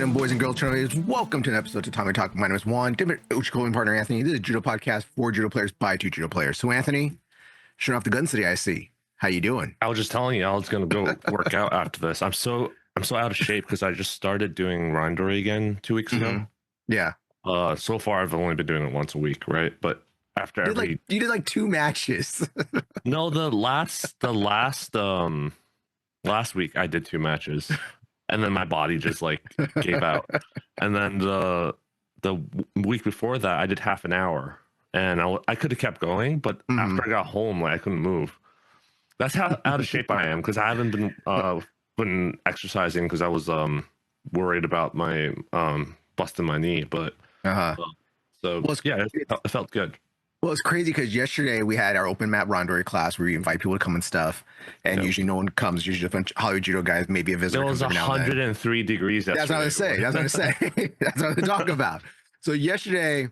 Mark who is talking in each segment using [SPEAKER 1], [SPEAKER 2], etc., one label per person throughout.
[SPEAKER 1] gentlemen, boys and girls, trainers, welcome to an episode of Tatami Talk. My name is Juan, Uchico partner Anthony. This is a Judo podcast for Judo players by two Judo players. So Anthony, showing off the guns today, I see. How you doing?
[SPEAKER 2] I was just telling you I was gonna go work out after this. I'm so out of shape because I just started doing Randori again 2 weeks ago.
[SPEAKER 1] Yeah.
[SPEAKER 2] So far I've only been doing it once a week, right? But after
[SPEAKER 1] you did like 2 matches.
[SPEAKER 2] No, the last week I did 2 matches, and then my body just like gave out. And then the week before that I did half an hour, and I could have kept going, but after I got home, like I couldn't move. That's how out of shape I am, because I haven't been exercising because I was worried about my busting my knee. But it felt good.
[SPEAKER 1] Well, it's crazy because yesterday we had our open mat Randori class where we invite people to come and stuff, and usually no one comes. Usually a bunch of Hollywood Judo guys, maybe a visitor.
[SPEAKER 2] It was 103 degrees yesterday.
[SPEAKER 1] That's what I was saying. That's what I was saying. That's what I'm talking about. So yesterday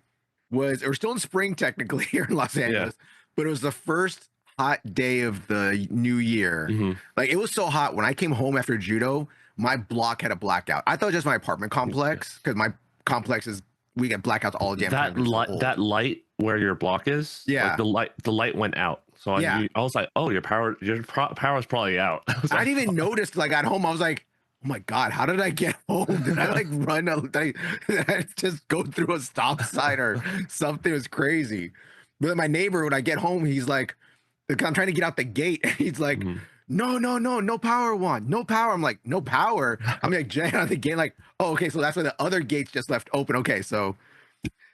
[SPEAKER 1] we're still in spring technically here in Los Angeles, but it was the first hot day of the new year. Like, it was so hot when I came home after Judo, my block had a blackout. I thought it was just my apartment complex, because my complex is, we get blackouts all the damn time.
[SPEAKER 2] That light where your block is, like the light went out. So I was like, oh, your power is probably out.
[SPEAKER 1] I didn't even notice. Like, at home I was like, oh my god, how did I get home? Did I like run did I just go through a stop sign or something? It was crazy. But my neighbor, when I get home, he's like, I'm trying to get out the gate, and he's like, no power, Juan, no power. I'm like, no power? I'm like, jamming on the gate, like, oh, okay, so that's why the other gate's just left open. Okay, so,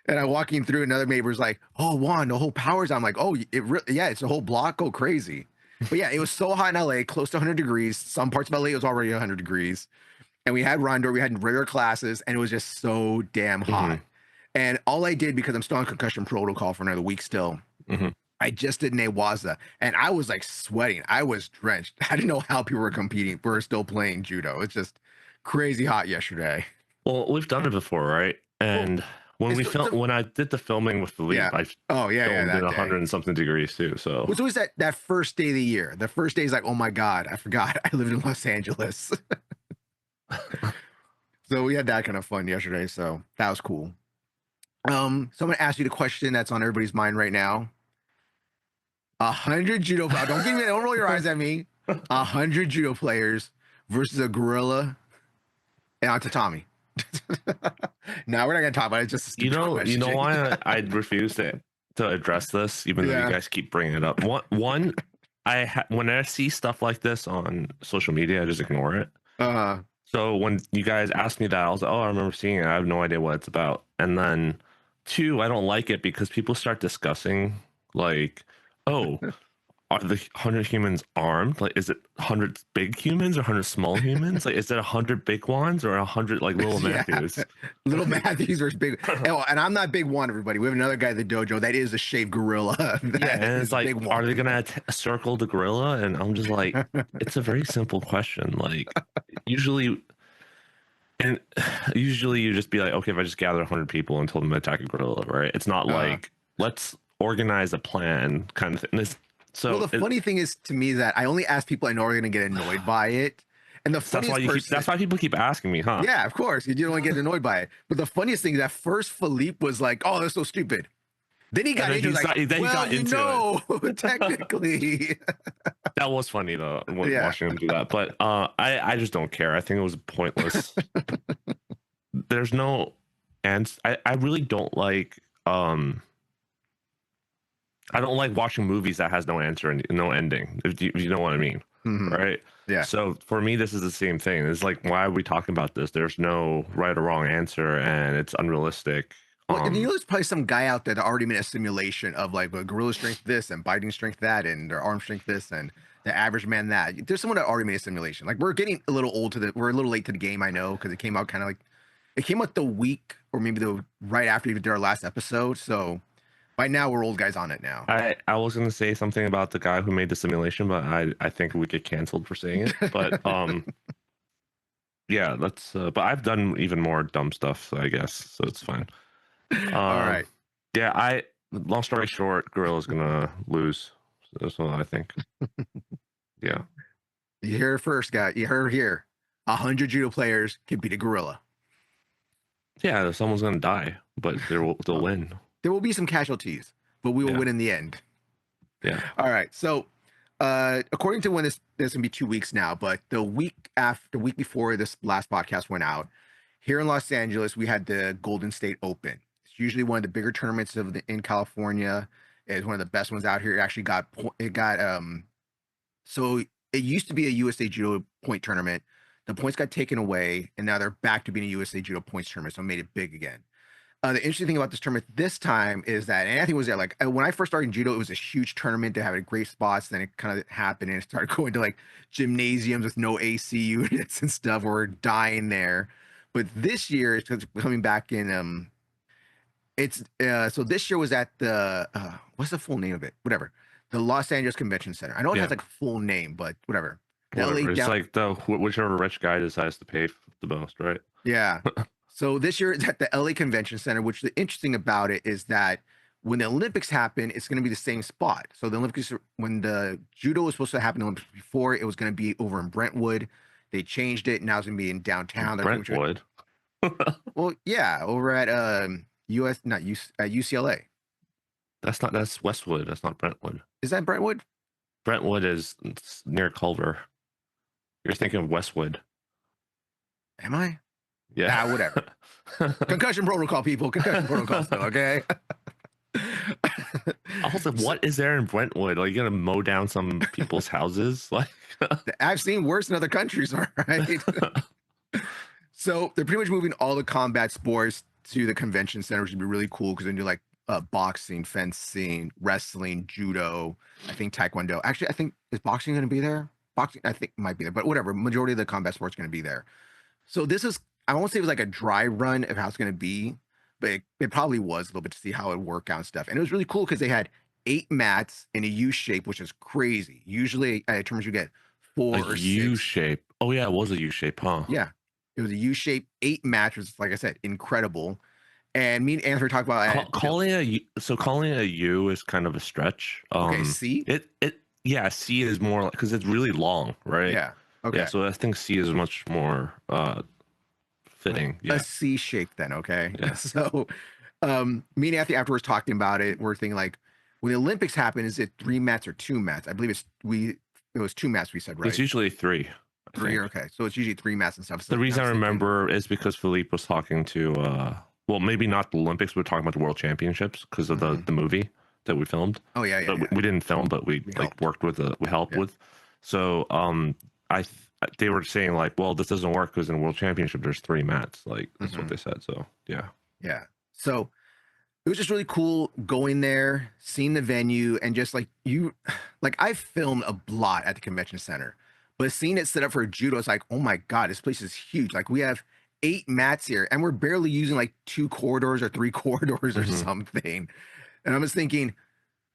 [SPEAKER 1] and I'm walking through, another neighbor's like, oh, Juan, the whole power's on. I'm like, oh, it's the whole block, go crazy. But yeah, it was so hot in LA, close to 100 degrees. Some parts of LA was already 100 degrees. And we had Randori, we had regular classes, and it was just so damn hot. And all I did, because I'm still on concussion protocol for another week still, I just did Newaza, and I was like sweating. I was drenched. I didn't know how people were competing. We were still playing Judo. It's just crazy hot yesterday.
[SPEAKER 2] Well, we've done it before, right? And when I did the filming with the leap, I filmed in 100 and something degrees too. So
[SPEAKER 1] it was always that first day of the year. The first day is like, oh my god, I forgot I lived in Los Angeles. So we had that kind of fun yesterday. So that was cool. So I'm gonna ask you the question that's on everybody's mind right now. 100 Judo, don't roll your eyes at me. 100 Judo players versus a gorilla and on Tatami. No, we're not gonna talk about it. Just
[SPEAKER 2] you know why I refuse to address this, even though you guys keep bringing it up. One, when I see stuff like this on social media, I just ignore it. So when you guys asked me that, I was like, oh, I remember seeing it. I have no idea what it's about. And then 2, I don't like it because people start discussing like, oh, are the 100 humans armed? Like, is it 100 big humans or 100 small humans? Like, is it 100 big ones or 100 like little Matthews?
[SPEAKER 1] Little Matthews versus big. And I'm not big one, everybody. We have another guy at the dojo that is a shaved gorilla.
[SPEAKER 2] And it's like, are they gonna circle the gorilla? And I'm just like, it's a very simple question. Like, usually you just be like, okay, if I just gather 100 people and told them to attack a gorilla, right? It's not like, let's organize a plan kind of thing.
[SPEAKER 1] Well, the funny thing is to me that I only ask people I know are going to get annoyed by it. And the funniest
[SPEAKER 2] that's why people keep asking me, huh?
[SPEAKER 1] Yeah, of course. You don't want to get annoyed by it. But the funniest thing is that first Philippe was like, oh, that's so stupid. Then he got into it. Technically.
[SPEAKER 2] That was funny though, watching him do that. But I just don't care. I think it was pointless. There's no, and I really don't like I don't like watching movies that has no answer and no ending, if you know what I mean. Right? Yeah. So for me, this is the same thing. It's like, why are we talking about this? There's no right or wrong answer, and it's unrealistic.
[SPEAKER 1] Well, you know, there's probably some guy out there that already made a simulation of like a gorilla strength this and biting strength that and their arm strength this and the average man that. There's someone that already made a simulation. Like, we're getting a little we're a little late to the game, I know, because it came out kind of like, it came out the week or maybe right after we did our last episode. So by now we're old guys on it now.
[SPEAKER 2] I was gonna say something about the guy who made the simulation, but I think we get canceled for saying it. But yeah, that's but I've done even more dumb stuff, I guess, so it's fine.
[SPEAKER 1] All right.
[SPEAKER 2] Yeah, long story short, gorilla's gonna lose. That's what I think. Yeah.
[SPEAKER 1] You heard it first, guy. You heard it here. 100 Judo players can beat a gorilla.
[SPEAKER 2] Yeah, someone's gonna die, but they'll win.
[SPEAKER 1] There will be some casualties, but we will
[SPEAKER 2] Yeah.
[SPEAKER 1] win in the end.
[SPEAKER 2] Yeah.
[SPEAKER 1] All right. So, according to when this gonna be 2 weeks now, but the week before this last podcast went out, here in Los Angeles, we had the Golden State Open. It's usually one of the bigger tournaments in California. It's one of the best ones out here. It actually got. So it used to be a USA Judo point tournament. The points got taken away, and now they're back to being a USA Judo points tournament. So it made it big again. The interesting thing about this tournament this time is that, and I think it was there, like when I first started in judo, it was a huge tournament to have a great spots. Then it kind of happened and it started going to like gymnasiums with no AC units and stuff where we're dying there. But this year it's coming back in. It's So this year was at the what's the full name of it? Whatever, the Los Angeles Convention Center. I know it has like a full name, but whatever. The LA
[SPEAKER 2] Whatever. It's like whichever rich guy decides to pay the most, right?
[SPEAKER 1] Yeah. So this year it's at the LA Convention Center, which the interesting about it is that when the Olympics happen, it's going to be the same spot. So the Olympics, when the judo was supposed to happen in the Olympics before, it was going to be over in Brentwood. They changed it. Now it's going to be in downtown.
[SPEAKER 2] Brentwood.
[SPEAKER 1] Well, yeah, over at US, not US, at UCLA.
[SPEAKER 2] That's Westwood. That's not Brentwood.
[SPEAKER 1] Is that Brentwood?
[SPEAKER 2] Brentwood is near Culver. You're thinking of Westwood.
[SPEAKER 1] Am I?
[SPEAKER 2] Yeah.
[SPEAKER 1] Ah, whatever. Concussion protocol, people. Concussion protocol still, okay?
[SPEAKER 2] I was like, what is there in Brentwood? Like, you gonna mow down some people's houses? Like,
[SPEAKER 1] I've seen worse in other countries, all right? So they're pretty much moving all the combat sports to the convention center, which would be really cool because they do like boxing, fencing, wrestling, judo, I think taekwondo. Actually, I think, is boxing going to be there? Boxing, I think might be there, but whatever. Majority of the combat sports going to be there. So this is, I won't say it was like a dry run of how it's going to be, but it probably was a little bit to see how it would work out and stuff. And it was really cool because they had 8 mats in a U shape, which is crazy. Usually at tournaments you get 4 or 6.
[SPEAKER 2] U shape. Oh yeah, it was a U shape, huh?
[SPEAKER 1] Yeah. It was a U shape, 8 mats, which is, like I said, incredible. And me and Anthony talked about
[SPEAKER 2] calling it a U is kind of a stretch.
[SPEAKER 1] Okay, C?
[SPEAKER 2] Yeah, C is more like, because it's really long, right?
[SPEAKER 1] Yeah. Okay.
[SPEAKER 2] Yeah, so I think C is much more fitting.
[SPEAKER 1] A C shape then, okay?
[SPEAKER 2] Yeah.
[SPEAKER 1] So me and Anthony afterwards talking about it, we're thinking like, when the Olympics happen, is it 3 mats or 2 mats? I believe it was 2 mats we said, right?
[SPEAKER 2] It's usually 3.
[SPEAKER 1] 3, okay. So it's usually 3 mats and stuff. So
[SPEAKER 2] the reason I remember is because Philippe was talking to well, maybe not the Olympics, we were talking about the World Championships because of the movie that we filmed.
[SPEAKER 1] Oh yeah, yeah.
[SPEAKER 2] We didn't film, but we like worked with we helped with. So they were saying like, well, this doesn't work because in the World Championship there's 3 mats. Like that's what they said. So yeah.
[SPEAKER 1] Yeah. So it was just really cool going there, seeing the venue, and just like I filmed a lot at the convention center, but seeing it set up for judo, it's like, oh my God, this place is huge. Like we have 8 mats here and we're barely using like 2 corridors or 3 corridors or something. And I was thinking,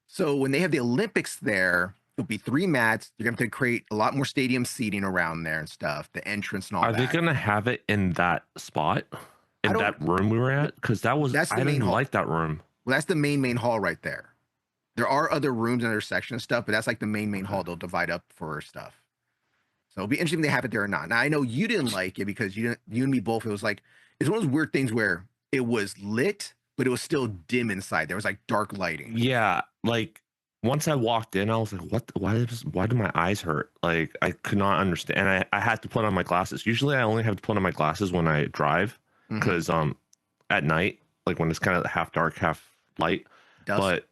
[SPEAKER 1] so when they have the Olympics there, it'll be 3 mats. They're going to create a lot more stadium seating around there and stuff, the entrance and all that.
[SPEAKER 2] Are they going to have it in that spot? In that room we were at? Because I didn't like that room.
[SPEAKER 1] Well, that's the main hall right there. There are other rooms and other sections and stuff, but that's like the main hall they'll divide up for stuff. So it'll be interesting if they have it there or not. Now I know you didn't like it because you and me both. It was like, it's one of those weird things where it was lit, but it was still dim inside. There was like dark lighting.
[SPEAKER 2] Yeah, like once I walked in, I was like, what? Why do my eyes hurt? Like I could not understand. And I had to put on my glasses. Usually I only have to put on my glasses when I drive because at night, like when it's kind of half dark, half light.
[SPEAKER 1] Dusk.
[SPEAKER 2] But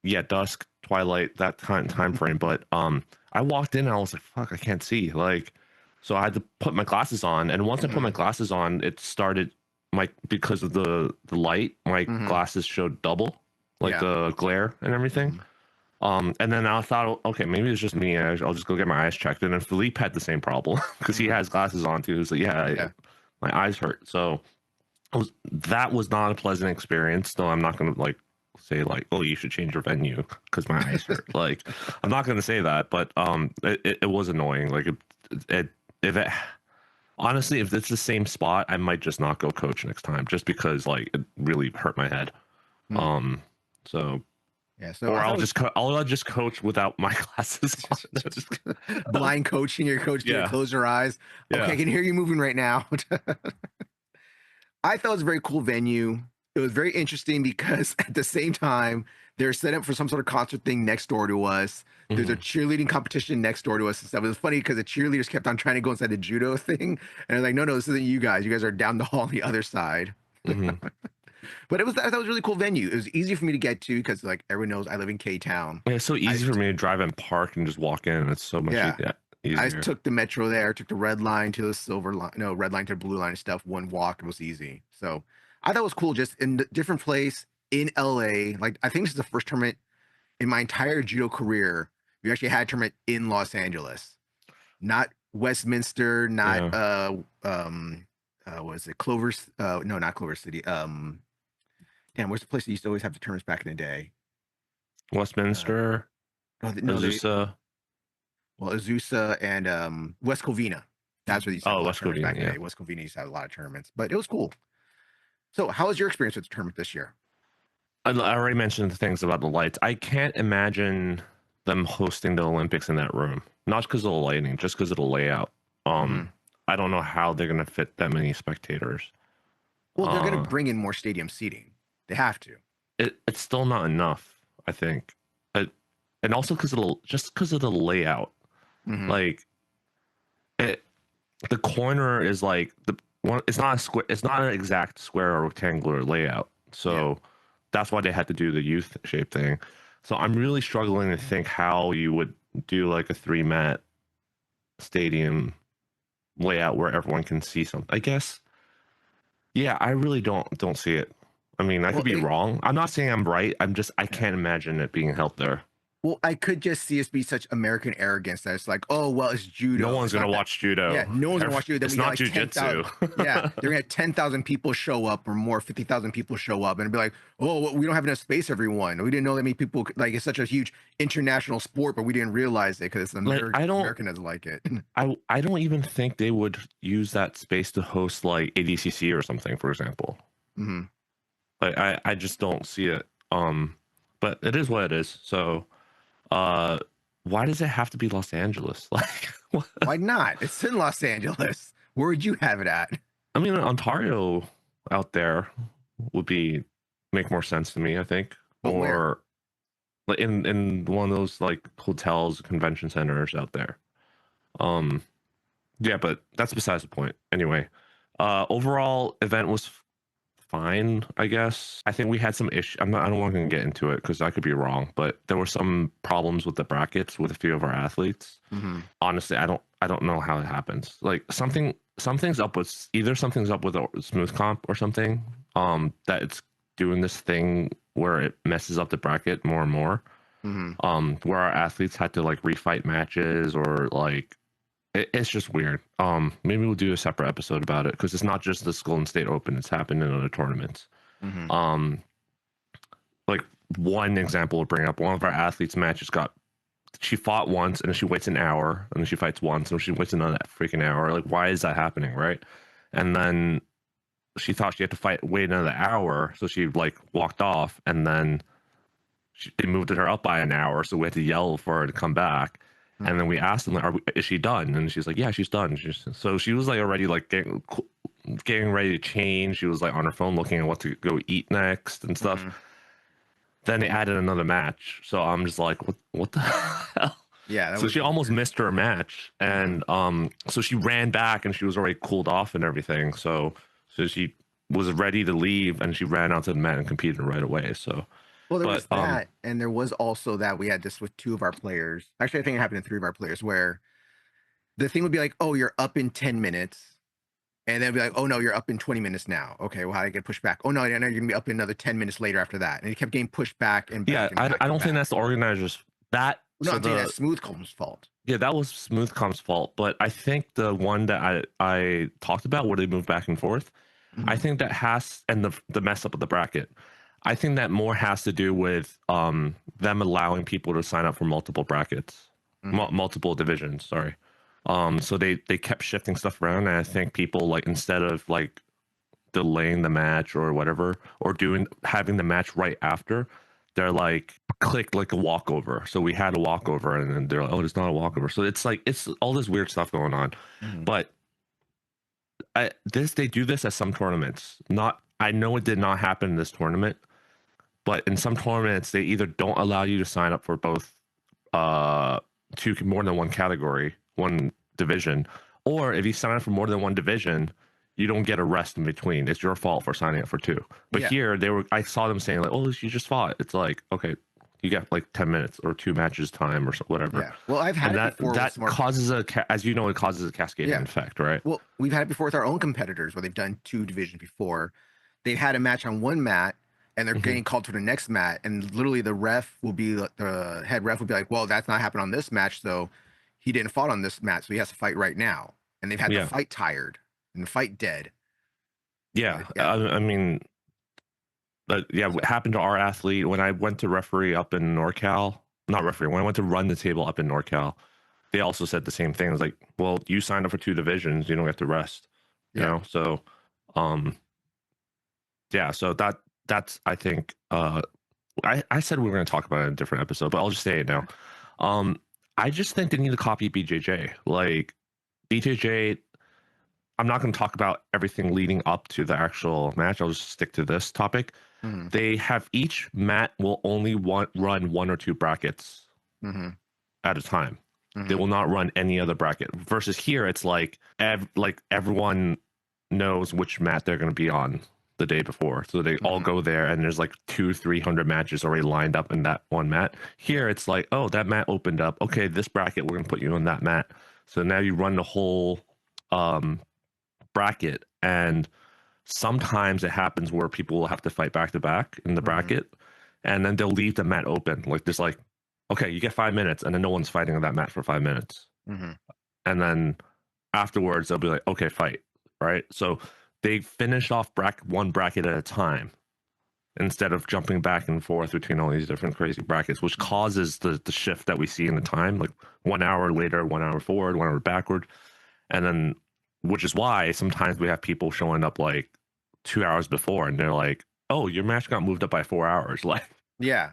[SPEAKER 2] yeah, dusk, twilight, that time frame. But I walked in and I was like, fuck, I can't see. Like, so I had to put my glasses on. And once I put my glasses on, it started because of the light, my glasses showed double, like the glare and everything. And then I thought, okay, maybe it's just me. I'll just go get my eyes checked. And then Philippe had the same problem because he has glasses on too. So yeah, my eyes hurt. So that was not a pleasant experience. Though I'm not going to like say like, oh, you should change your venue because my eyes hurt. Like, I'm not going to say that, but it was annoying. Like honestly, if it's the same spot, I might just not go coach next time just because like it really hurt my head. So
[SPEAKER 1] yeah, so
[SPEAKER 2] or I'll just coach without my glasses on.
[SPEAKER 1] Blind coaching, your coach can't close your eyes. Okay, I can hear you moving right now. I thought it was a very cool venue. It was very interesting because at the same time, they're set up for some sort of concert thing next door to us. There's a
[SPEAKER 2] Mhm.
[SPEAKER 1] cheerleading competition next door to us and stuff. It was funny because the cheerleaders kept on trying to go inside the judo thing. And I was like, no, no, this isn't you guys. You guys are down the hall on the other side.
[SPEAKER 2] Mhm.
[SPEAKER 1] But it was, I thought it was a really cool venue. It was easy for me to get to because like everyone knows I live in K-Town.
[SPEAKER 2] Yeah, it's so
[SPEAKER 1] I
[SPEAKER 2] easy for me to drive and park and just walk in. It's so much
[SPEAKER 1] Yeah. I
[SPEAKER 2] easier.
[SPEAKER 1] took the metro there, took the red line to the silver line, no, red line to the blue line and stuff. One walk, it was easy. So I thought it was cool just in a different place in LA. Like, I think this is the first tournament in my entire judo career. We actually had a tournament in Los Angeles, not Westminster, not,
[SPEAKER 2] Yeah.
[SPEAKER 1] what is it? Clover's, no, not Clover City. Damn, where's the place that used to always have the tournaments back in the day? Uh,
[SPEAKER 2] Westminster,
[SPEAKER 1] oh, no, they,
[SPEAKER 2] Azusa.
[SPEAKER 1] well, Azusa and West Covina. That's where they used to have a
[SPEAKER 2] Oh,
[SPEAKER 1] lot of
[SPEAKER 2] West
[SPEAKER 1] tournaments
[SPEAKER 2] Covina,
[SPEAKER 1] back in the
[SPEAKER 2] yeah.
[SPEAKER 1] day. West Covina used to have a lot of tournaments, but it was cool. So, how was your experience with the tournament this year?
[SPEAKER 2] I already mentioned the things about the lights. I can't imagine them hosting the Olympics in that room. Not because of the lighting, just because of the layout.
[SPEAKER 1] Hmm.
[SPEAKER 2] I don't know how they're gonna fit that many spectators.
[SPEAKER 1] Well, they're going to
[SPEAKER 2] Uh,
[SPEAKER 1] bring in more stadium seating. They have to.
[SPEAKER 2] it's still not enough, I think. It, and also because of the layout.
[SPEAKER 1] Hmm.
[SPEAKER 2] Like it, the corner is like the one. It's not a square. It's not an exact square or rectangular layout.
[SPEAKER 1] Yeah.
[SPEAKER 2] So that's why they had to do the youth shape thing. So I'm really struggling to think how you would do like a 3 mat stadium layout where everyone can see something. I guess. Yeah, I really don't see it. I mean, I
[SPEAKER 1] Well,
[SPEAKER 2] could be wrong. I'm not saying I'm right. I
[SPEAKER 1] yeah.
[SPEAKER 2] can't imagine it being held there.
[SPEAKER 1] Well, I could just see us be such American arrogance that it's like, oh, well, it's
[SPEAKER 2] No
[SPEAKER 1] judo.
[SPEAKER 2] one's
[SPEAKER 1] It's
[SPEAKER 2] gonna
[SPEAKER 1] not that.
[SPEAKER 2] watch
[SPEAKER 1] Yeah,
[SPEAKER 2] judo.
[SPEAKER 1] no one's gonna watch judo. Then
[SPEAKER 2] It's
[SPEAKER 1] we get
[SPEAKER 2] not
[SPEAKER 1] like 10,000.
[SPEAKER 2] jujitsu.
[SPEAKER 1] Yeah, they're gonna have 10,000 people show up or more, 50,000 people show up and be like, oh, well, we don't have enough space, everyone. We didn't know that many people like it's such a huge international sport, but we didn't realize it because
[SPEAKER 2] Like
[SPEAKER 1] American doesn't like it.
[SPEAKER 2] I don't even think they would use that space to host like ADCC or something, for example.
[SPEAKER 1] Hmm.
[SPEAKER 2] Like I just don't see it. But it is what it is. So uh why does it have to be Los Angeles? Like what?
[SPEAKER 1] Why not? It's in Los Angeles. Where would you have it at?
[SPEAKER 2] I mean Ontario out there would be make more sense to me, I think.
[SPEAKER 1] But where?
[SPEAKER 2] Or like in one of those like hotels, convention centers out there. Um yeah, but that's besides the point. Anyway, overall event was fine, I guess. I think we had some issue. I don't want to get into it because I could be wrong, but there were some problems with the brackets with a few of our athletes.
[SPEAKER 1] Hmm.
[SPEAKER 2] Honestly, I don't know how it happens. Like something's up with either something's up with a smooth comp or something. That it's doing this thing where it messes up the bracket more and more.
[SPEAKER 1] Hmm.
[SPEAKER 2] Where our athletes had to like refight matches or like it's just weird. Maybe we'll do a separate episode about it because it's not just this Golden State Open; it's happened in other tournaments.
[SPEAKER 1] Hmm.
[SPEAKER 2] Um, like one example to bring up, one of our athletes' matches got she fought once and then she waits an hour, and then she fights once and she waits another freaking hour. Like, why is that happening, right? And then she thought she had to wait another hour, so she like walked off, and then they moved her up by an hour, so we had to yell for her to come back. And then we asked them, like, "Is she done?" And she's like, "Yeah, she's done." So she was like already like getting ready to change. She was like on her phone looking at what to go eat next and stuff.
[SPEAKER 1] Hmm.
[SPEAKER 2] Then they added another match, so I'm just like, what the hell?
[SPEAKER 1] Yeah, that
[SPEAKER 2] So
[SPEAKER 1] was
[SPEAKER 2] she almost
[SPEAKER 1] weird.
[SPEAKER 2] missed her match,
[SPEAKER 1] Hmm.
[SPEAKER 2] and so she ran back, and she was already cooled off and everything. So she was ready to leave, and she ran out to the mat and competed right away. So,
[SPEAKER 1] Well, there
[SPEAKER 2] but
[SPEAKER 1] was that, and there was also that we had this with two of our players. Actually, I think it happened to three of our players where the thing would be like, "Oh, you're up in 10 minutes," and then be like, "Oh no, you're up in 20 minutes now." Okay, well, how did I get pushed back? Oh no, you're gonna be up in another 10 minutes later after that, and it kept getting pushed back and
[SPEAKER 2] yeah,
[SPEAKER 1] back and back
[SPEAKER 2] I
[SPEAKER 1] and
[SPEAKER 2] don't think
[SPEAKER 1] back.
[SPEAKER 2] that's the organizers. That
[SPEAKER 1] No,
[SPEAKER 2] so
[SPEAKER 1] I'm saying
[SPEAKER 2] the
[SPEAKER 1] that's Smoothcomb's fault.
[SPEAKER 2] Yeah, that was Smoothcom's fault. But I think the one that I talked about where they move back and forth, I
[SPEAKER 1] Hmm.
[SPEAKER 2] think that has and the mess up of the bracket. I think that more has to do with them allowing people to sign up for multiple brackets,
[SPEAKER 1] Hmm.
[SPEAKER 2] multiple divisions. Sorry. So they kept shifting stuff around, and I think people like instead of like delaying the match or whatever, or doing having the match right after, they're like click like a walkover. So we had a walkover, and then they're like, oh, it's not a walkover. So it's like it's all this weird stuff going on.
[SPEAKER 1] Hmm.
[SPEAKER 2] But they do this at some tournaments. Not, I know it did not happen in this tournament, but in some tournaments they either don't allow you to sign up for both two more than one category, one division, or if you sign up for more than one division, you don't get a rest in between. It's your fault for signing up for two. But here I saw them saying like, "Oh, you just fought." It's like, okay, you get like 10 minutes or 2 matches time or whatever.
[SPEAKER 1] Yeah. Well, I've had it before.
[SPEAKER 2] That causes as you know, it causes a cascading effect, right?
[SPEAKER 1] Well, we've had it before with our own competitors where they've done 2 divisions before. They've had a match on one mat and they're getting called to the next mat, and literally the head ref will be like, "Well, that's not happened on this match, so he didn't fight on this match, so he has to fight right now." And they've had the fight tired and the fight dead.
[SPEAKER 2] Yeah. I mean, but yeah, what happened to our athlete when I went to referee up in NorCal, not referee, when I went to run the table up in NorCal, they also said the same thing. It was like, well, you signed up for 2 divisions, you don't get to rest, you know? So, yeah, so that's, I think, I said we were going to talk about it in a different episode, but I'll just say it now. I just think they need to copy BJJ. Like, BJJ, I'm not going to talk about everything leading up to the actual match. I'll just stick to this topic. They have each mat will only run 1 or 2 brackets at a time. They will not run any other bracket. Versus here, it's like everyone knows which mat they're going to be on the day before, so they all go there, and there's like 200-300 matches already lined up in that one mat. Here, it's like, oh, that mat opened up. Okay, this bracket, we're going to put you on that mat. So now you run the whole bracket, and sometimes it happens where people will have to fight back to back in the bracket, and then they'll leave the mat open. Like, there's like, okay, you get 5 minutes, and then no one's fighting on that mat for 5 minutes. And then afterwards, they'll be like, okay, fight, right? So they finish off one bracket at a time instead of jumping back and forth between all these different crazy brackets, which causes the shift that we see in the time, like 1 hour later, 1 hour forward, 1 hour backward. And then, which is why sometimes we have people showing up like 2 hours before, and they're like, oh, your match got moved up by 4 hours. Like,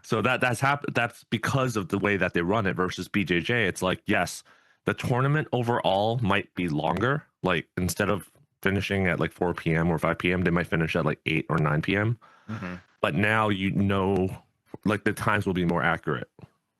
[SPEAKER 2] so that's happened. That's because of the way that they run it versus BJJ. It's like, yes, the tournament overall might be longer. Like, instead of finishing at like 4 p.m. or 5 p.m., they might finish at like 8 or 9 p.m. But now, you know, like, the times will be more accurate.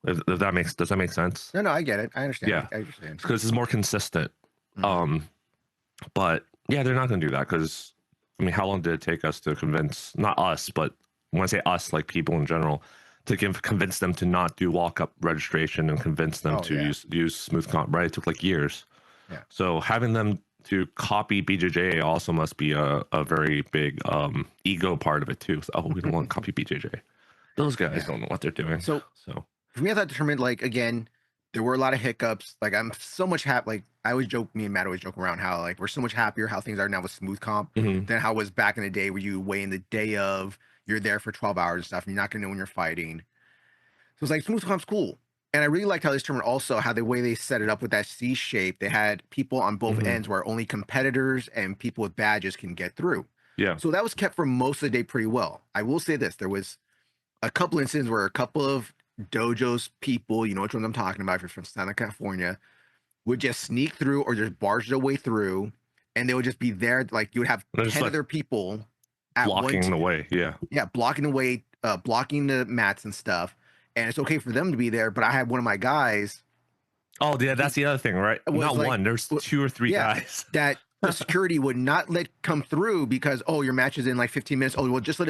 [SPEAKER 2] Does that make sense?
[SPEAKER 1] No, I get it. I understand.
[SPEAKER 2] Yeah,
[SPEAKER 1] I understand.
[SPEAKER 2] Because it's more consistent. But yeah, they're not going to do that because, I mean, how long did it take us to convince, not us, but when I say us, like people in general, to convince them to not do walk-up registration and convince them to use smooth comp, right? It took like years. So having them to copy BJJ also must be a very big ego part of it too. So, oh, we don't want to copy BJJ. Those guys don't know what they're doing. So
[SPEAKER 1] for me, I thought the tournament, like, again, there were a lot of hiccups. Like, I'm so much happy. Like, I always joke, me and Matt always joke around how, like, we're so much happier how things are now with smooth comp than how it was back in the day where you weigh in the day of, you're there for 12 hours and stuff, and you're not gonna know when you're fighting. So it's like, smooth comp's cool. And I really liked how this tournament also, how the way they set it up with that C shape, they had people on both ends where only competitors and people with badges can get through. So that was kept for most of the day pretty well. I will say this, there was a couple instances where a couple of dojos people, you know which ones I'm talking about if you're from Southern California, would just sneak through or just barge their way through, and they would just be there. Like, you would have 10 other people at
[SPEAKER 2] blocking the way.
[SPEAKER 1] Blocking the way, blocking the mats and stuff. And it's okay for them to be there, but I had one of my guys.
[SPEAKER 2] Oh, yeah, that's the other thing, right? Not like, one, there's 2 or 3 guys
[SPEAKER 1] that the security would not let come through because, oh, your match is in like 15 minutes. Oh, well, just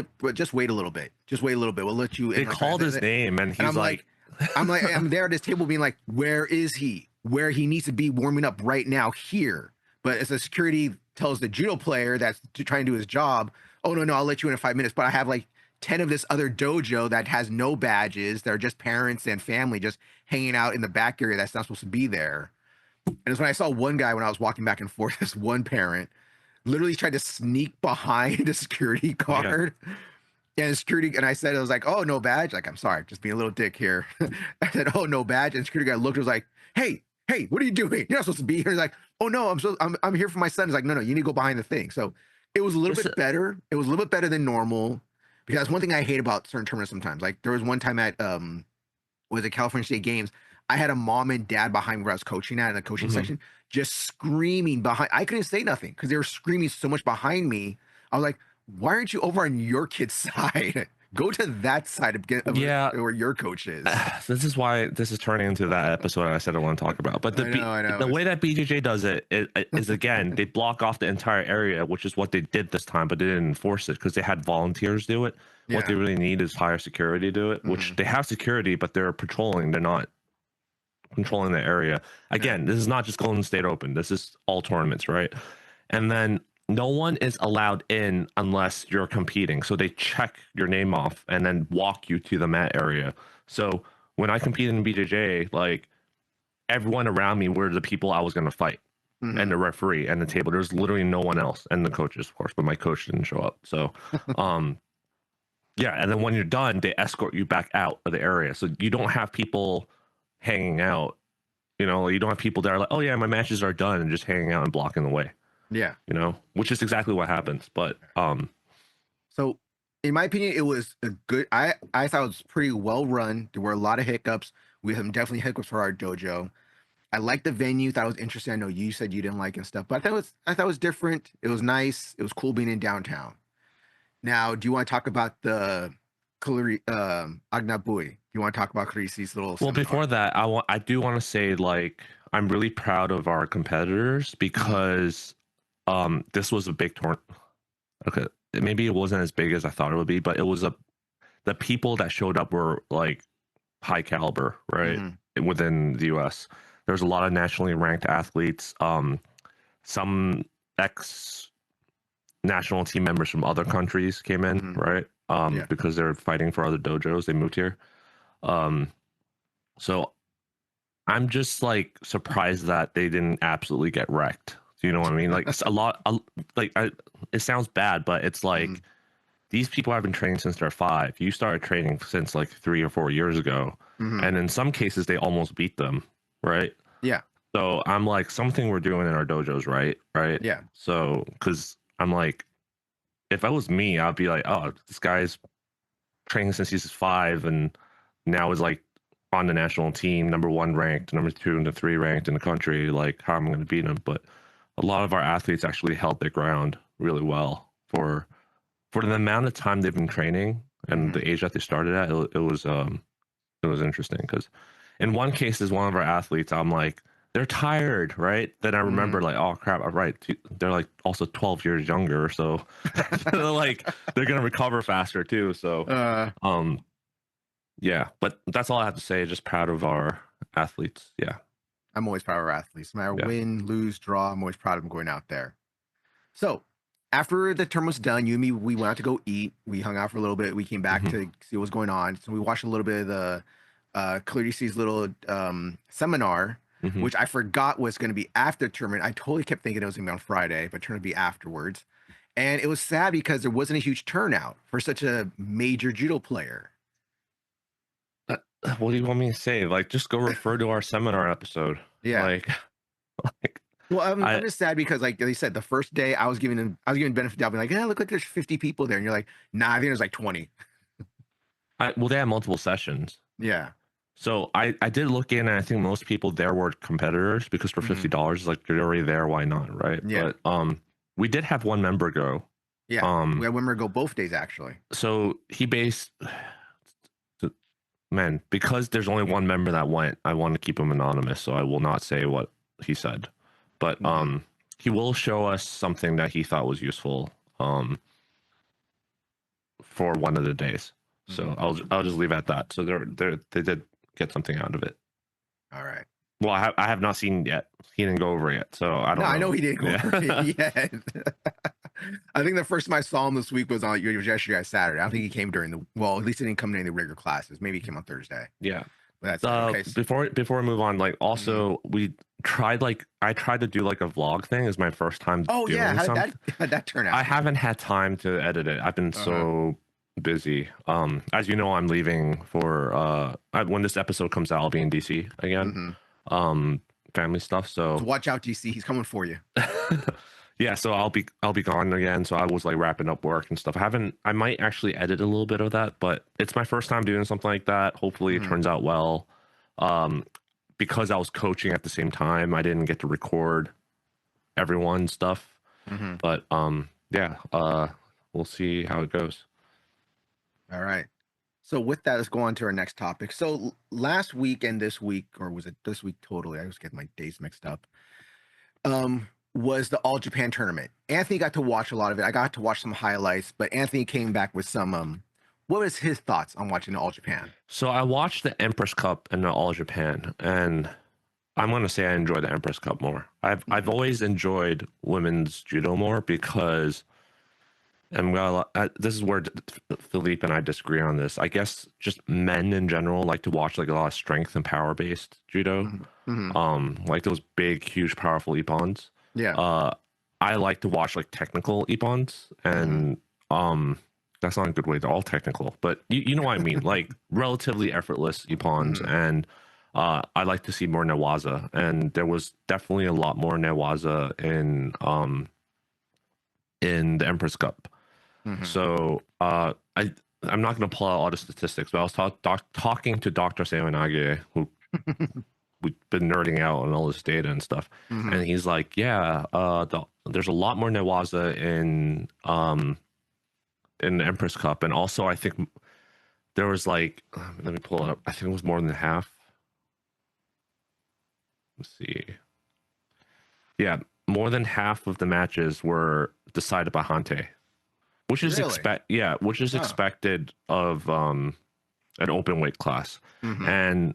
[SPEAKER 1] wait a little bit. Just wait a little bit. We'll let you.
[SPEAKER 2] They called his name, and he's like,
[SPEAKER 1] I'm there at this table being like, where is he? Where he needs to be warming up right now here. But as the security tells the judo player that's trying to do his job, oh, no, I'll let you in 5 minutes. But I have like 10 of this other dojo that has no badges. They're just parents and family just hanging out in the back area that's not supposed to be there. And it's when I saw one guy when I was walking back and forth, this one parent literally tried to sneak behind a security guard. And I said, I was like, oh, no badge. Like, I'm sorry, just being a little dick here. I said, oh, no badge. And the security guy looked, was like, hey, what are you doing? You're not supposed to be here. He's like, oh no, I'm here for my son. He's like, no, you need to go behind the thing. So it was a little bit better. It was a little bit better than normal. Because one thing I hate about certain tournaments sometimes, like there was one time at was the California State Games, I had a mom and dad behind me where I was coaching at in the coaching section, just screaming behind. I couldn't say nothing because they were screaming so much behind me. I was like, why aren't you over on your kid's side? Go to that side of where your coach is.
[SPEAKER 2] This is why this is turning into that episode I said I want to talk about. But
[SPEAKER 1] I know.
[SPEAKER 2] The way that BJJ does it is again, they block off the entire area, which is what they did this time, but they didn't enforce it because they had volunteers do it.
[SPEAKER 1] Yeah.
[SPEAKER 2] What they really need is higher security to do it, which they have security, but they're patrolling. They're not controlling the area. Again, this is not just Golden State Open. This is all tournaments, right? And then no one is allowed in unless you're competing. So they check your name off and then walk you to the mat area. So when I competed in BJJ, like everyone around me were the people I was going to fight, and the referee and the table. There's literally no one else, and the coaches, of course, but my coach didn't show up. So, yeah. And then when you're done, they escort you back out of the area. So you don't have people hanging out. You know, you don't have people that are like, oh yeah, my matches are done, and just hanging out and blocking the way.
[SPEAKER 1] Yeah.
[SPEAKER 2] You know, which is exactly what happens. But
[SPEAKER 1] so in my opinion, it was a good, I thought it was pretty well run. There were a lot of hiccups. We have definitely hiccups for our dojo. I liked the venue, thought it was interesting. I know you said you didn't like it and stuff, but I thought it was different. It was nice. It was cool being in downtown. Now, do you want to talk about the Agnabui? You want to talk about Carisi's little
[SPEAKER 2] well,
[SPEAKER 1] seminar?
[SPEAKER 2] before that, I do want to say, like, I'm really proud of our competitors because this was a big tournament. Okay, maybe it wasn't as big as I thought it would be, but it was the people that showed up were like high caliber, right? Within the US. There's a lot of nationally ranked athletes, some ex national team members from other countries came in, right? Because they're fighting for other dojos, they moved here. So I'm just like surprised that they didn't absolutely get wrecked. Do you know what I mean? Like it's it sounds bad, but it's like these people have been training since they're 5. You started training since like 3 or 4 years ago, and in some cases they almost beat them, right?
[SPEAKER 1] Yeah.
[SPEAKER 2] So I'm like, something we're doing in our dojos, right?
[SPEAKER 1] Yeah.
[SPEAKER 2] So because I'm like, if I was me, I'd be like, oh, this guy's training since he's 5, and now is like on the national team, number 1 ranked, number 2 and 3 ranked in the country. Like, how am I going to beat him? But a lot of our athletes actually held their ground really well for the amount of time they've been training and the age that they started at. It was interesting because in one case, as one of our athletes, I'm like, they're tired, right? Then I remember like, oh crap, right, they're like also 12 years younger, so they're like they're gonna recover faster too. So yeah, but that's all I have to say. Just proud of our athletes. Yeah,
[SPEAKER 1] I'm always proud of our athletes. No matter win, lose, draw, I'm always proud of them going out there. So after the term was done, you and me, we went out to go eat. We hung out for a little bit. We came back to see what was going on. So we watched a little bit of the Clarice's little seminar, which I forgot was going to be after the tournament. I totally kept thinking it was going to be on Friday, but it turned out to be afterwards. And it was sad because there wasn't a huge turnout for such a major judo player.
[SPEAKER 2] What do you want me to say? Like, just go refer to our seminar episode.
[SPEAKER 1] Yeah.
[SPEAKER 2] Like
[SPEAKER 1] well, I'm just sad because, like they said, the first day I was giving benefit of the doubt, being like, yeah, look like there's 50 people there, and you're like, nah, I think there's like 20.
[SPEAKER 2] Well, they had multiple sessions.
[SPEAKER 1] Yeah.
[SPEAKER 2] So I did look in, and I think most people there were competitors because for $50, like you're already there, why not, right?
[SPEAKER 1] Yeah.
[SPEAKER 2] But we did have one member go.
[SPEAKER 1] Yeah. We had one member go both days actually.
[SPEAKER 2] So he man, because there's only one member that went, I want to keep him anonymous, so I will not say what he said. But he will show us something that he thought was useful for one of the days. So I'll just leave it at that. So they did get something out of it.
[SPEAKER 1] All right.
[SPEAKER 2] Well, I have not seen yet. He didn't go over it yet, so I don't know.
[SPEAKER 1] I know he didn't go over it yet. I think the first time I saw him this week was on yesterday, Saturday. I don't think he came during at least he didn't come during the regular classes. Maybe he came on Thursday.
[SPEAKER 2] Yeah.
[SPEAKER 1] But that's okay.
[SPEAKER 2] Before we move on, like also we tried I tried to do like a vlog thing. Is my first time.
[SPEAKER 1] Oh yeah, how'd that turn out?
[SPEAKER 2] I haven't had time to edit it. I've been so busy. As you know, I'm leaving for when this episode comes out, I'll be in DC again. Family stuff. So
[SPEAKER 1] watch out, DC. He's coming for you.
[SPEAKER 2] Yeah, so I'll be gone again. So I was like wrapping up work and stuff. I might actually edit a little bit of that, but it's my first time doing something like that. Hopefully it turns out well. because I was coaching at the same time, I didn't get to record everyone's stuff. But yeah, we'll see how it goes.
[SPEAKER 1] All right. So with that, let's go on to our next topic. So last week and this week, or was it this week totally? I was getting my days mixed up. Was the All Japan tournament. Anthony got to watch a lot of it. I got to watch some highlights, but Anthony came back with some what was his thoughts on watching the All Japan?
[SPEAKER 2] So I watched the Empress Cup and the All Japan, and I'm gonna say I enjoy the Empress Cup more. I've always enjoyed women's judo more because, and well, this is where Philippe and I disagree on this. I guess just men in general like to watch like a lot of strength and power based judo, like those big, huge, powerful ippons.
[SPEAKER 1] Yeah.
[SPEAKER 2] I like to watch like technical ippons, and that's not a good way. They're all technical, but you know what I mean, like relatively effortless ippons. And I like to see more newaza, and there was definitely a lot more newaza in the Empress Cup. So I'm not going to pull out all the statistics, but I was talking to Dr. Seoinage, who we've been nerding out on all this data and stuff, and he's like, yeah, there's a lot more newaza in the Empress Cup, and also I think there was like, let me pull it up. I think it was more than half. Let's see. Yeah, more than half of the matches were decided by Hante, which is expected of an open weight class. And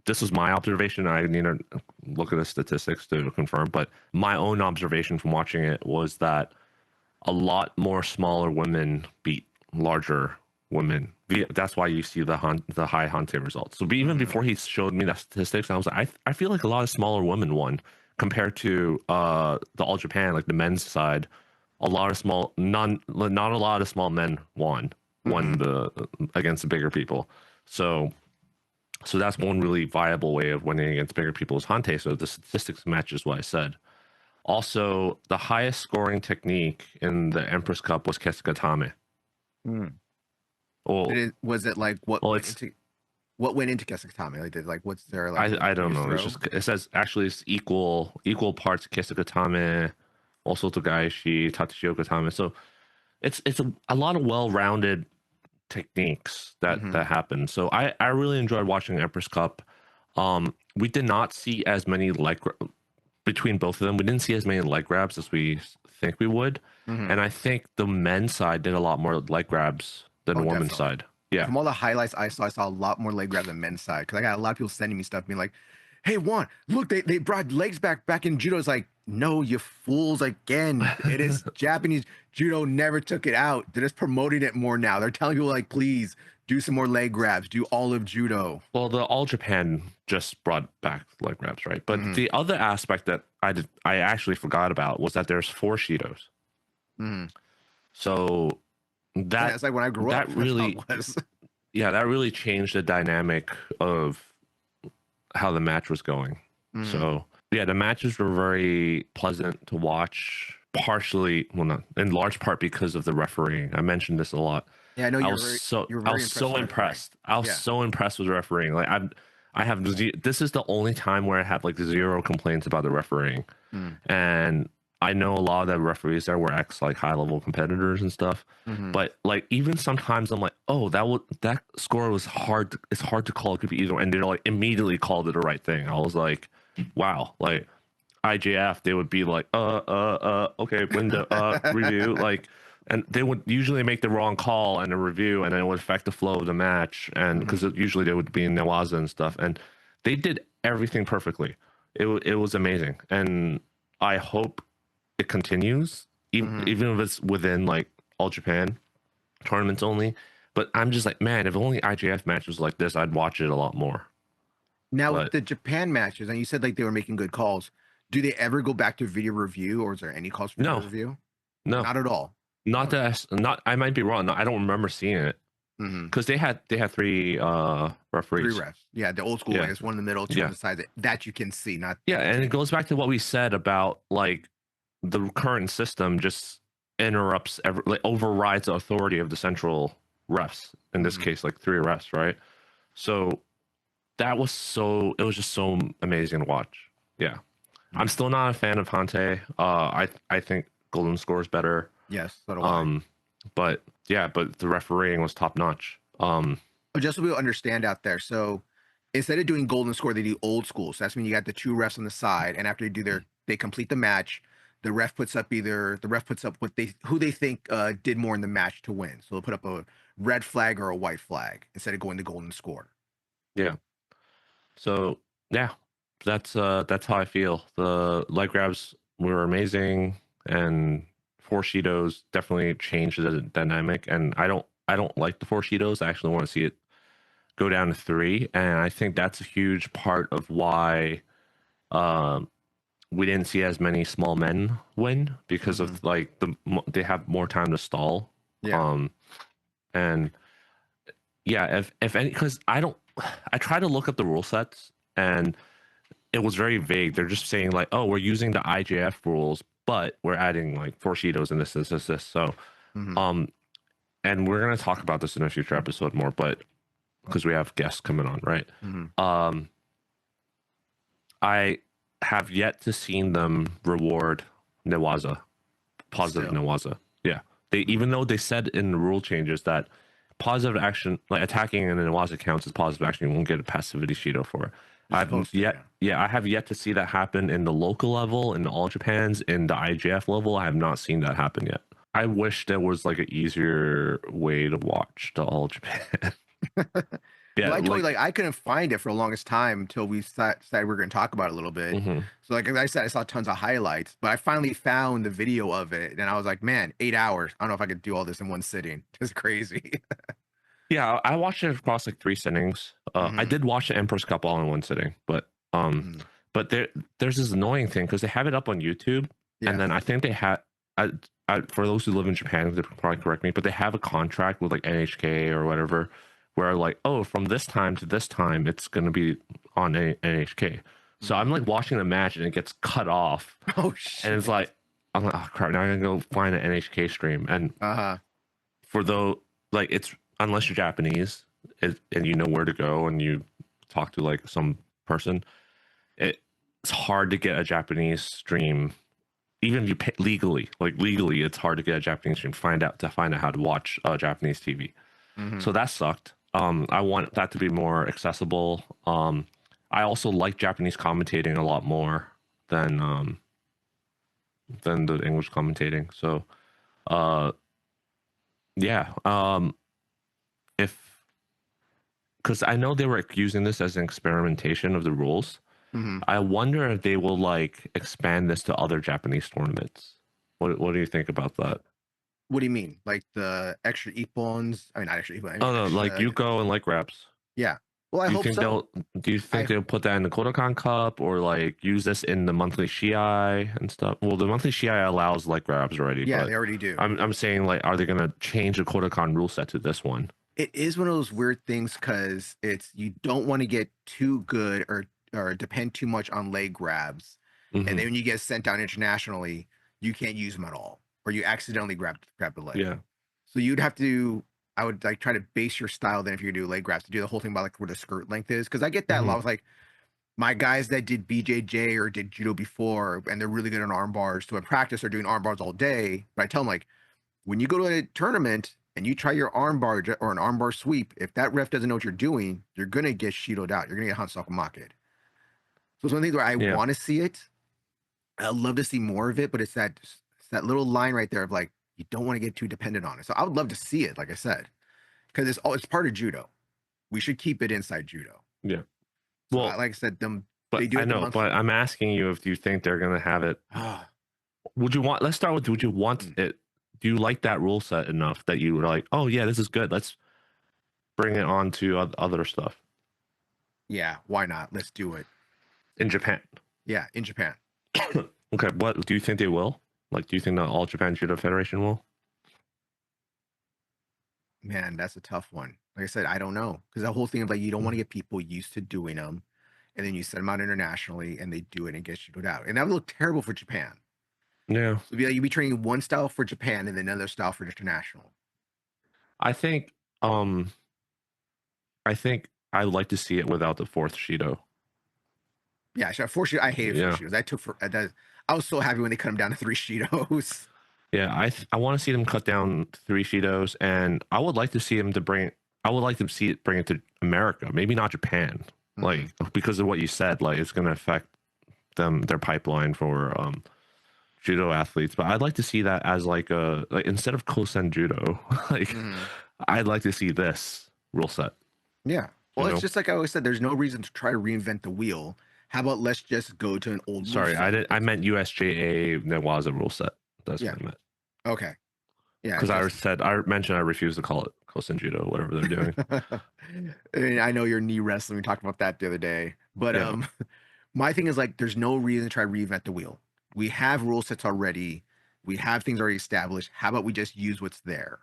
[SPEAKER 2] this was my observation. I need to look at the statistics to confirm, but my own observation from watching it was that a lot more smaller women beat larger women. That's why you see the high Hante results. So even before he showed me the statistics, I was like, I feel like a lot of smaller women won compared to the All Japan, like the men's side. A lot of not a lot of small men won against the bigger people. So that's one really viable way of winning against bigger people is Hante. So the statistics matches what I said. Also, the highest scoring technique in the Empress Cup was Kesugatame.
[SPEAKER 1] Well, was it like what went into Kesugatame? Like what's there like?
[SPEAKER 2] I don't know. It's just, it says actually it's equal parts Kesugatame, also Togaeshi, Tatashio Katame. So it's a lot of well-rounded techniques that happen. So I really enjoyed watching Empress Cup. We did not see as many between both of them. We didn't see as many leg grabs as we think we would, and I think the men's side did a lot more leg grabs than the women's side. Yeah,
[SPEAKER 1] from all the highlights I saw a lot more leg grabs than men's side, because I got a lot of people sending me stuff being like, hey Juan, look, they brought legs back in judo. It's like, no, you fools, again, it is Japanese judo, never took it out. They're just promoting it more now. They're telling people like, please do some more leg grabs, do all of judo.
[SPEAKER 2] Well, the All Japan just brought back leg grabs, right? But the other aspect that I actually forgot about was that there's 4 Shidos. So that's
[SPEAKER 1] like when I grew up,
[SPEAKER 2] really that really changed the dynamic of how the match was going. So yeah, the matches were very pleasant to watch, partially, well, not in large part because of the refereeing. I mentioned this a lot.
[SPEAKER 1] Yeah, I know
[SPEAKER 2] I was so impressed. I was so impressed with refereeing. Like this is the only time where I have like 0 complaints about the refereeing. And I know a lot of the referees there were like high level competitors and stuff. But like even sometimes I'm like, oh, that score was hard. It's hard to call. It could be either, and they're like immediately called it the right thing. I was like, wow, like IJF, they would be like, okay, window, review, like, and they would usually make the wrong call and a review, and it would affect the flow of the match, and because usually they would be in Newaza and stuff, and they did everything perfectly. It was amazing, and I hope it continues, even if it's within like All Japan tournaments only. But I'm just like, man, if only IJF matches like this, I'd watch it a lot more.
[SPEAKER 1] Now, with the Japan matches, and you said like they were making good calls, do they ever go back to video review, or is there any calls for video review?
[SPEAKER 2] No,
[SPEAKER 1] not at all.
[SPEAKER 2] Not I might be wrong. No, I don't remember seeing it because they had 3 referees.
[SPEAKER 1] 3 refs. Yeah, the old school way. There's one in the middle, 2 on the sides that you can see. Not
[SPEAKER 2] and it goes back to what we said about like the current system just interrupts overrides the authority of the central refs. In this case, like 3 refs, right? So That was so. It was just so amazing to watch. Yeah, I'm
[SPEAKER 1] Mm.
[SPEAKER 2] still not a fan of Hante. I think Golden Score is better.
[SPEAKER 1] Yes, so do I.
[SPEAKER 2] Um, but yeah, but the refereeing was top notch.
[SPEAKER 1] But just so we understand out there, so instead of doing golden score, they do old school. So that's when you got the two refs on the side, and after they complete the match, the ref puts up what they who they think did more in the match to win. So they'll put up a red flag or a white flag instead of going to golden score.
[SPEAKER 2] Yeah. So yeah, that's how I feel. The leg grabs were amazing, and four Shidos definitely changed the dynamic. And I don't like the four Shidos. I actually want to see it go down to three, and I think that's a huge part of why um, we didn't see as many small men win because
[SPEAKER 1] Hmm.
[SPEAKER 2] of like they have more time to stall.
[SPEAKER 1] Yeah.
[SPEAKER 2] Um, and yeah, if any, because I try to look up the rule sets and it was very vague. They're just saying like, oh, we're using the IJF rules, but we're adding like four Cheetos and this. So,
[SPEAKER 1] Hmm.
[SPEAKER 2] um, and we're gonna talk about this in a future episode more, but because we have guests coming on, right?
[SPEAKER 1] Hmm.
[SPEAKER 2] Um, I have yet to seen them reward Newaza, positive
[SPEAKER 1] Still.
[SPEAKER 2] Newaza. Yeah, they
[SPEAKER 1] Hmm.
[SPEAKER 2] even though they said in the rule changes that positive action, like attacking in a Newaza counts as positive action, you won't get a passivity Cheeto for it.
[SPEAKER 1] You're supposed to, yeah.
[SPEAKER 2] I have yet to see that happen in the local level, in the All Japans, in the IJF level. I have not seen that happen yet. I wish there was like an easier way to watch the All Japan.
[SPEAKER 1] Well,
[SPEAKER 2] Yeah,
[SPEAKER 1] I told you,
[SPEAKER 2] like,
[SPEAKER 1] like, I couldn't find it for the longest time until we decided we are going to talk about it a little bit.
[SPEAKER 2] mhm.
[SPEAKER 1] So, like I said, I saw tons of highlights, but I finally found the video of it, and I was like, man, 8 hours. I don't know if I could do all this in one sitting. It's crazy.
[SPEAKER 2] Yeah, I watched it across like three sittings. I
[SPEAKER 1] Hmm.
[SPEAKER 2] did watch the Empress Cup all in one sitting,
[SPEAKER 1] Hmm.
[SPEAKER 2] but there's this annoying thing because they have it up on YouTube, and
[SPEAKER 1] Yeah.
[SPEAKER 2] then I think they had, for those who live in Japan, they could probably correct me, but they have a contract with like NHK or whatever, where like, oh, from this time to this time, it's gonna be on NHK. So I'm
[SPEAKER 1] Hmm.
[SPEAKER 2] like watching the match and it gets cut off,
[SPEAKER 1] Oh,
[SPEAKER 2] and it's
[SPEAKER 1] shit.
[SPEAKER 2] like, I'm like, oh crap, now I gotta go find an NHK stream, and
[SPEAKER 1] Uh-huh.
[SPEAKER 2] for though like it's unless you're Japanese and you know where to go and you talk to like some person, it's hard to get a Japanese stream. Even if you pay legally, like legally, it's hard to get a Japanese stream. Find out how to watch Japanese TV.
[SPEAKER 1] Hmm.
[SPEAKER 2] So that sucked. I want that to be more accessible. I also like Japanese commentating a lot more than the English commentating. So uh, yeah. If because I know they were using this as an experimentation of the rules.
[SPEAKER 1] Hmm.
[SPEAKER 2] I wonder if they will like expand this to other Japanese tournaments. What do you think about that?
[SPEAKER 1] What do you mean? Like the extra ippons? I mean, not extra ippon, I mean,
[SPEAKER 2] Oh no, like
[SPEAKER 1] extra.
[SPEAKER 2] Yuko and like Raps.
[SPEAKER 1] Yeah. Well, I
[SPEAKER 2] Do you
[SPEAKER 1] hope
[SPEAKER 2] think
[SPEAKER 1] so.
[SPEAKER 2] they'll do you think
[SPEAKER 1] I,
[SPEAKER 2] they'll put that in the Kodokan Cup or like use this in the monthly Shiai and stuff? Well, the monthly Shiai allows like Raps already,
[SPEAKER 1] yeah,
[SPEAKER 2] but
[SPEAKER 1] they already do.
[SPEAKER 2] I'm saying like are they gonna change the Kodokan rule set to this one?
[SPEAKER 1] It is one of those weird things because it's you don't want to get too good or depend too much on leg grabs, and
[SPEAKER 2] Hmm.
[SPEAKER 1] then when you get sent down internationally, you can't use them at all, or you accidentally grab the leg.
[SPEAKER 2] Yeah.
[SPEAKER 1] So you'd have to. I would like try to base your style then if you do leg grabs to do the whole thing about like where the skirt length is because I get that a lot. I
[SPEAKER 2] Hmm.
[SPEAKER 1] was like my guys that did BJJ or did judo before and they're really good on arm bars. So in practice they're doing arm bars all day. But I tell them like when you go to a tournament and you try your arm bar or an arm bar sweep, if that ref doesn't know what you're doing, you're gonna get shidoed out. You're gonna get Hansakumaked. So it's one thing where I
[SPEAKER 2] Yeah.
[SPEAKER 1] want to see it. I'd love to see more of it, but it's that little line right there of like you don't want to get too dependent on it. So I would love to see it, like I said, because it's part of judo. We should keep it inside judo.
[SPEAKER 2] Yeah.
[SPEAKER 1] So
[SPEAKER 2] Well,
[SPEAKER 1] like I said, they
[SPEAKER 2] but
[SPEAKER 1] do
[SPEAKER 2] I
[SPEAKER 1] it the
[SPEAKER 2] know, but
[SPEAKER 1] monthly.
[SPEAKER 2] I'm asking you if you think they're gonna have it.
[SPEAKER 1] Ah,
[SPEAKER 2] Would you want? Let's start with. Would you want
[SPEAKER 1] mm,
[SPEAKER 2] it? Do you like that rule set enough that you were like, oh yeah, this is good. Let's bring it on to other stuff
[SPEAKER 1] yeah, why not? Let's do it.
[SPEAKER 2] in Japan.
[SPEAKER 1] Yeah, in Japan.
[SPEAKER 2] Okay, what do you think they will? Like, do you think the All Japan Judo Federation will?
[SPEAKER 1] Man, that's a tough one. Like I said, I don't know because the whole thing of like you don't want to get people used to doing them, and then you send them out internationally and they do it and get shooted out, and that would look terrible for Japan.
[SPEAKER 2] Yeah,
[SPEAKER 1] So you'd be training one style for Japan and then another style for international.
[SPEAKER 2] I think. Um, I think I would like to see it without the fourth Shido.
[SPEAKER 1] Yeah, four Shidos. I hated four Shidos. I took for that. I was so happy when they cut them down to 3 Shidos.
[SPEAKER 2] Yeah, I want to see them cut down 3 Shidos, and I would like to see them to bring. I would like to see it bring it to America, maybe not Japan, like because of what you said, like it's going to affect their pipeline for judo athletes. But I'd like to see that as like a instead of Kosen Judo, like I'd like to see this rule set.
[SPEAKER 1] Yeah. Well, it's just like I always said. There's no reason to try to reinvent the wheel. How about let's just go to an old.
[SPEAKER 2] Sorry, I meant USJA Newaza rule set. That's what I meant.
[SPEAKER 1] Okay. Yeah.
[SPEAKER 2] Because I mentioned I refuse to call it Kosen Judo, whatever they're doing.
[SPEAKER 1] And I know you're knee wrestling. We talked about that the other day. But my thing is like, there's no reason to try to reinvent the wheel. We have rule sets already. We have things already established. How about we just use what's there?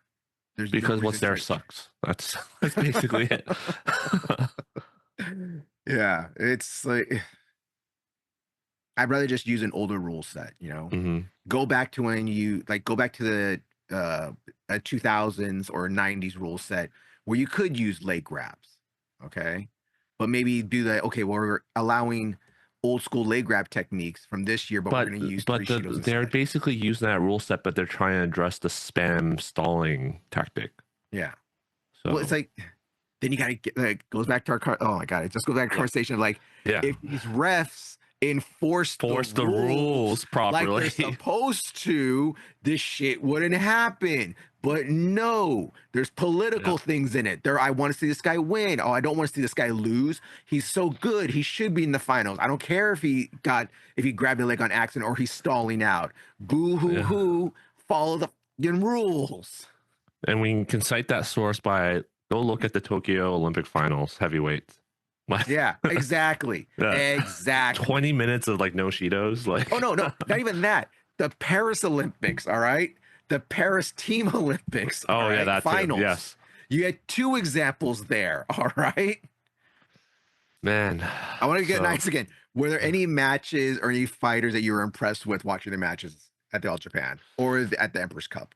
[SPEAKER 2] There's because what's there sucks. That's basically it.
[SPEAKER 1] Yeah, it's like I'd rather just use an older rule set. You know, go back to when you go back to the 2000s or 90s rule set where you could use leg grabs. Okay, but maybe do that. Okay, well, we're allowing old school leg grab techniques from this year, but we're going to use. But
[SPEAKER 2] they're basically using that rule set, but they're trying to address the spam stalling tactic.
[SPEAKER 1] Yeah. So well, it's like then you got to get goes back to our oh my god, it just goes back to conversation of like if these refs enforce the rules properly like they're supposed to, this shit wouldn't happen. But no, there's political things in it. I want to see this guy win. Oh, I don't want to see this guy lose. He's so good. He should be in the finals. I don't care if he grabbed a leg on accident or he's stalling out. Boo hoo hoo. Follow the rules.
[SPEAKER 2] And we can cite that source by go look at the Tokyo Olympic finals heavyweight.
[SPEAKER 1] Yeah, exactly. Exactly.
[SPEAKER 2] 20 minutes of like no Shidos. Like
[SPEAKER 1] oh no, not even that. The Paris Olympics, all right? The Paris Team Olympics.
[SPEAKER 2] Oh yeah, that finals. Too. Yes.
[SPEAKER 1] You had 2 examples there, all right?
[SPEAKER 2] Man.
[SPEAKER 1] I want to get nice again. Were there any matches or any fighters that you were impressed with watching the matches at the All Japan or at the Empress Cup?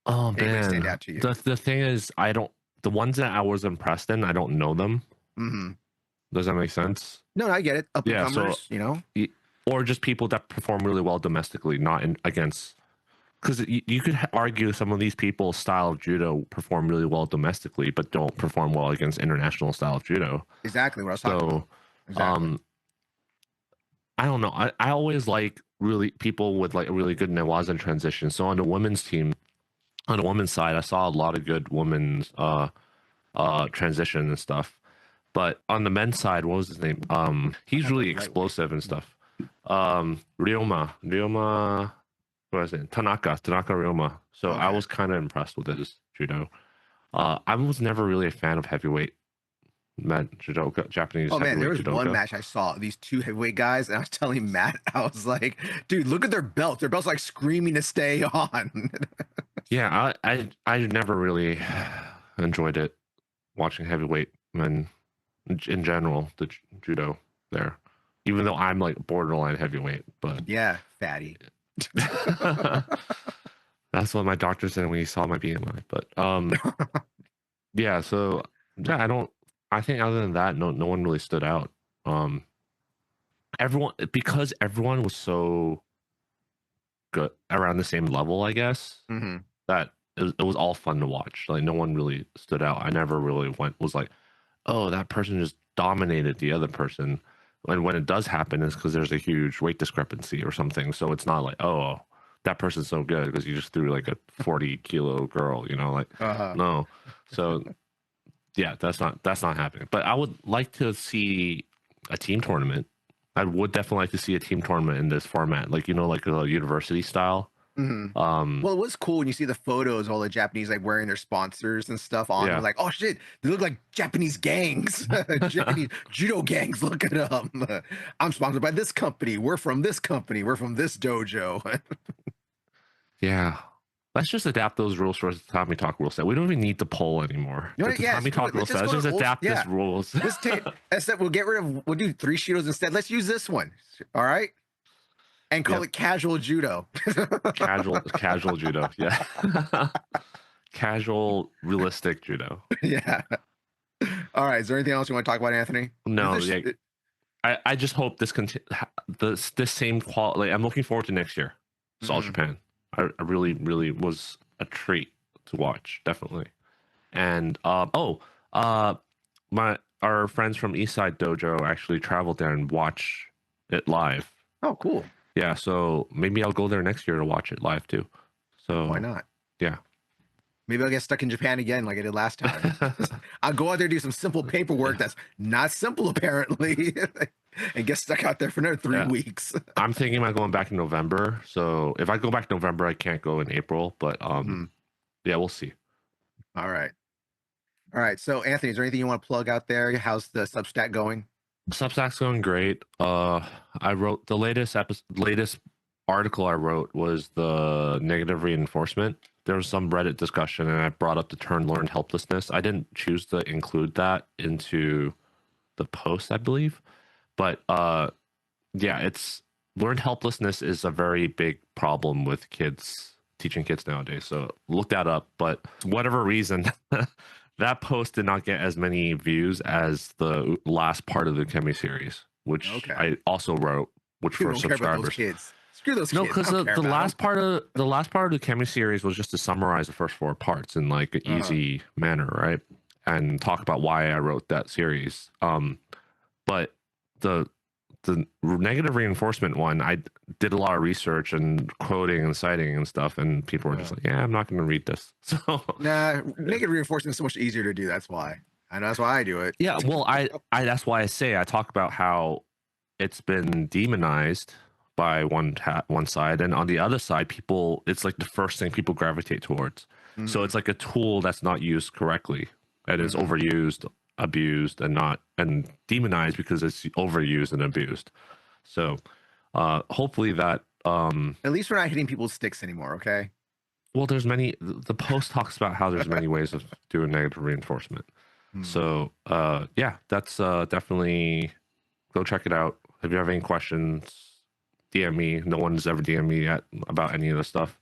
[SPEAKER 2] Oh man. Stand out to you? The thing is, the ones that I was impressed in, I don't know them. Does that make sense?
[SPEAKER 1] No, I get it. Up and comers, you know,
[SPEAKER 2] or just people that perform really well domestically, not against. Because you could argue some of these people's style of judo perform really well domestically, but don't perform well against international style of judo.
[SPEAKER 1] Exactly what I was talking about. Exactly.
[SPEAKER 2] I don't know. I always like really people with like a really good Newaza transition. So on the women's team, on the women's side, I saw a lot of good women's transition and stuff. But on the men's side, what was his name? He's really explosive and stuff. Ryoma, what was it? Tanaka Ryoma. So I was kind of impressed with his judo. I was never really a fan of heavyweight judoka, Japanese.
[SPEAKER 1] Oh man, there was one match I saw these 2 heavyweight guys, and I was telling Matt, I was like, dude, look at their belts. Their belts like screaming to stay on.
[SPEAKER 2] Yeah, I never really enjoyed it watching heavyweight men in general, the judo there, even though I'm like borderline heavyweight. But
[SPEAKER 1] yeah, fatty.
[SPEAKER 2] That's what my doctor said when he saw my BMI. But yeah, so yeah, I think other than that, no one really stood out. Because everyone was so good around the same level, I guess, that it was all fun to watch. Like no one really stood out. I never really was like, oh, that person just dominated the other person. And when it does happen, it's because there's a huge weight discrepancy or something. So it's not like, oh, that person's so good because you just threw like a 40-kilo girl, you know, like no. So yeah, that's not happening. But I would like to see a team tournament. I would definitely like to see a team tournament in this format, like, you know, like a university style.
[SPEAKER 1] Well, it was cool when you see the photos, all the Japanese like wearing their sponsors and stuff on. Like, oh shit, they look like Japanese gangs, Japanese judo gangs. Look at them. I'm sponsored by this company. We're from this company. We're from this dojo.
[SPEAKER 2] Yeah, let's just adapt those rules for the Tatami Talk rule set. We don't even need the poll anymore.
[SPEAKER 1] The Tatami
[SPEAKER 2] Talk rule set. Let's just adapt this rules.
[SPEAKER 1] We'll get rid of. We'll do 3 Shidos instead. Let's use this one. All right. And call it casual judo.
[SPEAKER 2] casual judo. Yeah. Casual, realistic judo.
[SPEAKER 1] Yeah. All right. Is there anything else you want to talk about, Anthony?
[SPEAKER 2] No, yeah. I just hope this same quality. Like, I'm looking forward to next year. It's All Japan. I really, really was a treat to watch, definitely. And our friends from Eastside Dojo actually traveled there and watch it live.
[SPEAKER 1] Oh, cool.
[SPEAKER 2] Yeah, so maybe I'll go there next year to watch it live too. So
[SPEAKER 1] why not?
[SPEAKER 2] Yeah.
[SPEAKER 1] Maybe I'll get stuck in Japan again like I did last time. I'll go out there, do some simple paperwork that's not simple apparently, and get stuck out there for another 3 weeks.
[SPEAKER 2] I'm thinking about going back in November. So if I go back in November, I can't go in April. But yeah, we'll see.
[SPEAKER 1] All right. All right. So Anthony, is there anything you want to plug out there? How's the Substack going?
[SPEAKER 2] Substack's going great. I wrote the latest article I wrote was the negative reinforcement. There was some Reddit discussion, and I brought up the term learned helplessness. I didn't choose to include that into the post, I believe, but yeah, it's learned helplessness is a very big problem with kids, teaching kids nowadays. So look that up. But for whatever reason, that post did not get as many views as the last part of the Kemi series, which I also wrote, which for subscribers.
[SPEAKER 1] Screw those kids.
[SPEAKER 2] No, because the last part of the Kemi series was just to summarize the first 4 parts in like an easy manner, right? And talk about why I wrote that series. But the negative reinforcement one, I did a lot of research and quoting and citing and stuff, and people were just like, "Yeah, I'm not going to read this." So
[SPEAKER 1] nah, negative reinforcement is so much easier to do. That's why. I know that's why I do it.
[SPEAKER 2] Yeah, well, I that's why I talk about how it's been demonized by one side, and on the other side, people, it's like the first thing people gravitate towards. So it's like a tool that's not used correctly, that is overused, abused, and demonized because it's overused and abused. So hopefully that
[SPEAKER 1] at least we're not hitting people's sticks anymore. Okay.
[SPEAKER 2] Well, there's many. The post talks about how there's many ways of doing negative reinforcement. So yeah, that's definitely, go check it out. If you have any questions, DM me. No one's ever DM'd me yet about any of this stuff.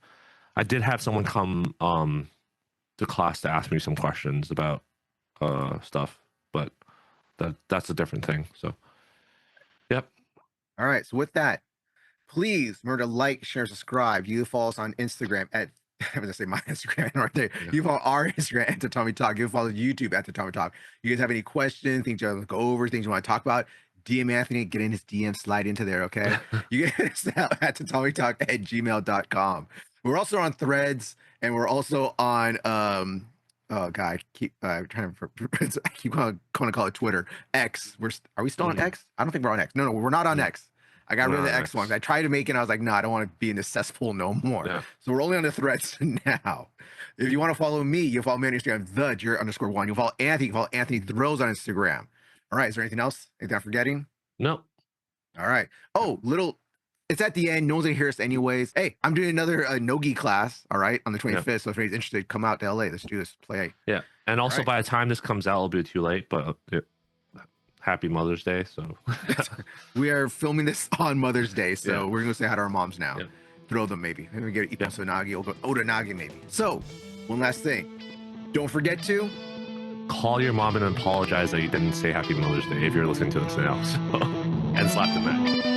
[SPEAKER 2] I did have someone come to class to ask me some questions about stuff, but that's a different thing. So yep.
[SPEAKER 1] All right. So with that, please remember to like, share, subscribe. You follow us on Instagram at, I'm gonna say my Instagram right there. Yeah. You follow our Instagram at Tatami Talk. You follow YouTube at Tatami Talk. You guys have any questions, things you want to go over, things you want to talk about, DM Anthony, get in his DM, slide into there, okay? You get us out at tatamitalk@gmail.com. We're also on Threads, and we're also on oh god, I keep trying to I keep calling to call it Twitter. X. Are we still on X? I don't think we're on X. No, we're not on X. I got rid of the X ones. I tried to make it, and I was like, no, I don't want to be in this cesspool no more. Yeah. So we're only on the Threads now. If you want to follow me, you follow me on Instagram, _1. You follow Anthony, you follow Anthony Throws on Instagram. All right, is there anything else? Anything I'm forgetting?
[SPEAKER 2] No.
[SPEAKER 1] All right. Oh, it's at the end. No one's gonna hear us anyways. Hey, I'm doing another Nogi class, all right, on the 25th. Yeah. So if anybody's interested, come out to LA. Let's do this play.
[SPEAKER 2] Yeah. And also by the time this comes out, it'll be too late, but happy Mother's Day. So
[SPEAKER 1] we are filming this on Mother's Day, so we're gonna say hi to our moms now. Throw them maybe. Maybe get Ippo Sonagi or Odanagi maybe. So one last thing. Don't forget to
[SPEAKER 2] call your mom and apologize that you didn't say happy Mother's Day if you're listening to this now. So, and slap them back.